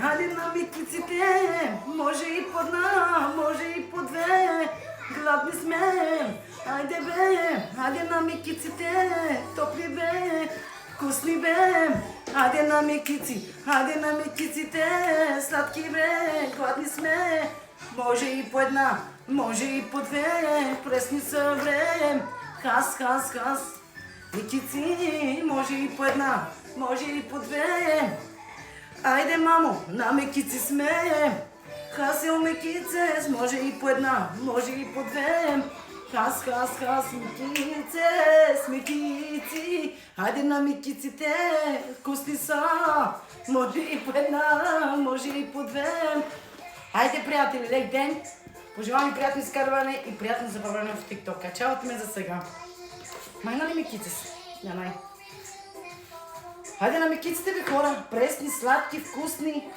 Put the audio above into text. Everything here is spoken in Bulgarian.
Хайде на микиците, може и по една, може и по две. Гладни сме, хайде бе, хайде на микиците, топли бе, вкусни бе. Хайде на микиците, сладки бе, гладни сме. Може и по една, може и по две, пресни са бре. Хас. Микици, може и по една, може и по две. Айде, мамо, на мекици сме. Хасел мекицес, може и по една, може и по две. Хас, мекици. Айде на мекиците, вкусни са. Може и по една, може и по две. Айде, приятели, лек ден. Пожелавам ви приятно изкарване и приятно забавление в TikTok. Чао ме за сега. Майна ли мекицес? Нямай. Хайде на мекиците ви, хора. Пресни, сладки, вкусни.